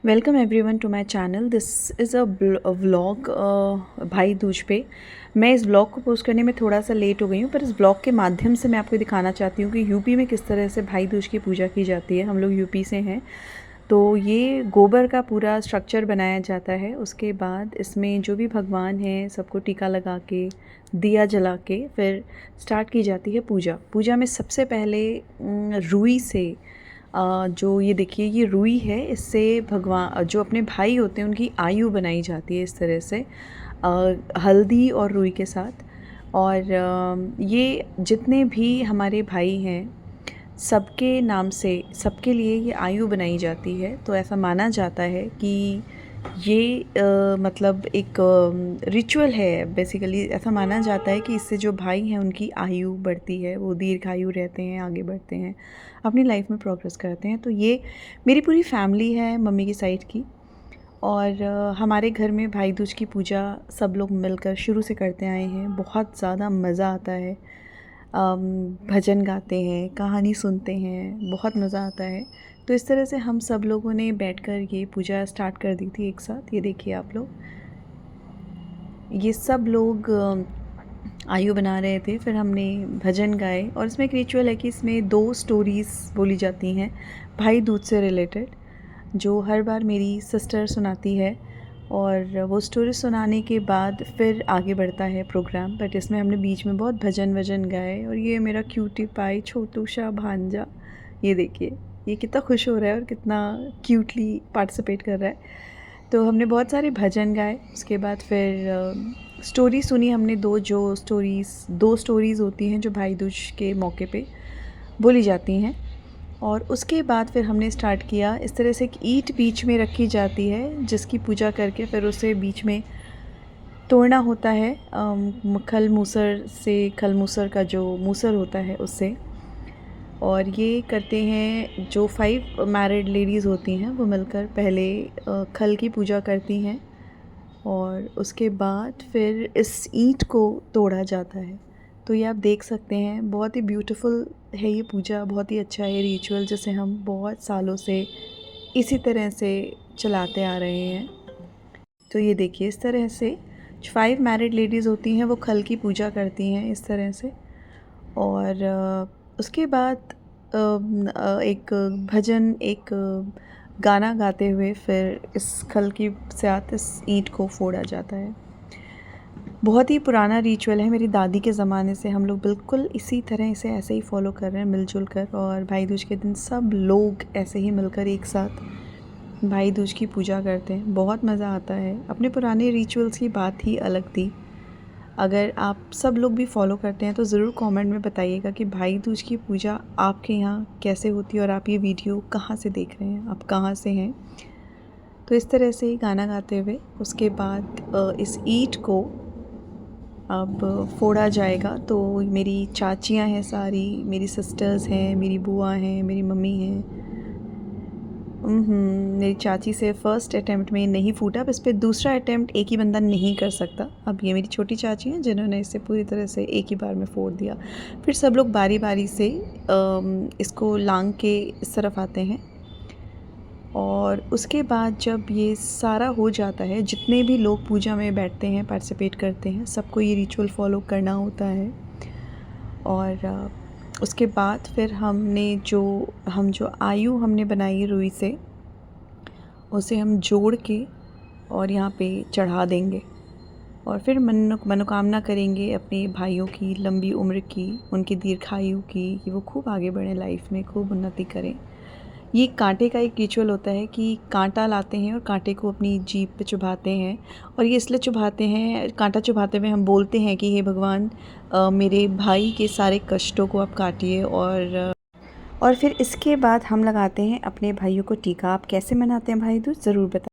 Welcome everyone to my channel. This is a vlog Bhai Dooj पे। मैं इस व्लॉग को पोस्ट करने में थोड़ा सा लेट हो गई हूँ, पर इस व्लॉग के माध्यम से मैं आपको दिखाना चाहती हूँ कि यूपी में किस तरह से भाई दूज की पूजा की जाती है। हम लोग यूपी से हैं, तो ये गोबर का पूरा स्ट्रक्चर बनाया जाता है। उसके बाद इसमें जो भी भगवान हैं सबको टीका लगा के, दिया जला के फिर स्टार्ट की जाती है पूजा। पूजा में सबसे पहले रुई से जो ये देखिए ये रुई है, इससे भगवान जो अपने भाई होते हैं उनकी आयु बनाई जाती है इस तरह से हल्दी और रुई के साथ। और ये जितने भी हमारे भाई हैं सबके नाम से, सबके लिए ये आयु बनाई जाती है। तो ऐसा माना जाता है कि ये मतलब एक रिचुअल है। बेसिकली ऐसा माना जाता है कि इससे जो भाई हैं उनकी आयु बढ़ती है, वो दीर्घायु रहते हैं, आगे बढ़ते हैं, अपनी लाइफ में प्रोग्रेस करते हैं। तो ये मेरी पूरी फैमिली है मम्मी की साइड की, और हमारे घर में भाई दूज की पूजा सब लोग मिलकर शुरू से करते आए हैं। बहुत ज़्यादा मज़ा आता है। भजन गाते हैं, कहानी सुनते हैं, बहुत मज़ा आता है। तो इस तरह से हम सब लोगों ने बैठकर ये पूजा स्टार्ट कर दी थी एक साथ। ये देखिए आप लोग, ये सब लोग आयु बना रहे थे, फिर हमने भजन गाए। और इसमें एक रिचुअल है कि इसमें 2 स्टोरीज़ बोली जाती हैं भाई दूज से रिलेटेड, जो हर बार मेरी सिस्टर सुनाती है। और वो स्टोरी सुनाने के बाद फिर आगे बढ़ता है प्रोग्राम। बट इसमें हमने बीच में बहुत भजन वजन गाए। और ये मेरा क्यूटी पाई छोटू सा भांजा, ये देखिए ये कितना खुश हो रहा है और कितना क्यूटली पार्टिसिपेट कर रहा है। तो हमने बहुत सारे भजन गाए। उसके बाद फिर स्टोरी सुनी हमने। 2 स्टोरीज़ होती हैं जो भाई दूज के मौके पे बोली जाती हैं। और उसके बाद फिर हमने स्टार्ट किया। इस तरह से एक ईंट बीच में रखी जाती है, जिसकी पूजा करके फिर उसे बीच में तोड़ना होता है खल मूसर का जो मूसर होता है उससे। और ये करते हैं जो 5 मैरिड लेडीज़ होती हैं, वो मिलकर पहले खल की पूजा करती हैं। और उसके बाद फिर इस ईंट को तोड़ा जाता है। तो ये आप देख सकते हैं, बहुत ही ब्यूटीफुल है ये पूजा, बहुत ही अच्छा है रिचुअल, जिसे हम बहुत सालों से इसी तरह से चलाते आ रहे हैं। तो ये देखिए इस तरह से 5 मैरिड लेडीज़ होती हैं, वो खल की पूजा करती हैं इस तरह से। और उसके बाद एक भजन, एक गाना गाते हुए फिर इस खल की साथ इस ईंट को फोड़ा जाता है। बहुत ही पुराना रिचुअल है, मेरी दादी के ज़माने से हम लोग बिल्कुल इसी तरह से ऐसे ही फॉलो कर रहे हैं मिलजुल कर। और भाई दूज के दिन सब लोग ऐसे ही मिलकर एक साथ भाई दूज की पूजा करते हैं। बहुत मज़ा आता है। अपने पुराने रिचुअल्स की बात ही अलग थी। अगर आप सब लोग भी फॉलो करते हैं तो ज़रूर कमेंट में बताइएगा कि भाई दूज की पूजा आपके यहाँ कैसे होती है, और आप ये वीडियो कहाँ से देख रहे हैं, आप कहाँ से हैं। तो इस तरह से ही गाना गाते हुए उसके बाद इस ईंट को अब फोड़ा जाएगा। तो मेरी चाचियाँ हैं सारी, मेरी सिस्टर्स हैं, मेरी बुआ हैं, मेरी मम्मी हैं। मेरी चाची से फ़र्स्ट अटैम्प्ट में नहीं फूटा। अब इस पर दूसरा अटैम्प्ट एक ही बंदा नहीं कर सकता। अब ये मेरी छोटी चाची हैं जिन्होंने इसे पूरी तरह से एक ही बार में फोड़ दिया। फिर सब लोग बारी बारी से इसको लांग के इस तरफ आते हैं। और उसके बाद जब ये सारा हो जाता है, जितने भी लोग पूजा में बैठते हैं, पार्टिसिपेट करते हैं, सबको ये रिचुअल फॉलो करना होता है। और उसके बाद फिर हम जो आयु हमने बनाई रुई से, उसे हम जोड़ के और यहाँ पे चढ़ा देंगे। और फिर मनोकामना करेंगे अपने भाइयों की लंबी उम्र की, उनकी दीर्घायु की, कि वो खूब आगे बढ़ें लाइफ में, खूब उन्नति करें। ये कांटे का एक रिचुअल होता है कि कांटा लाते हैं और कांटे को अपनी जीभ पे चुभाते हैं। और ये इसलिए चुभाते हैं, कांटा चुभाते हुए हम बोलते हैं कि हे भगवान, मेरे भाई के सारे कष्टों को आप काटिए। और फिर इसके बाद हम लगाते हैं अपने भाइयों को टीका। आप कैसे मनाते हैं भाई दूज, ज़रूर बताएं।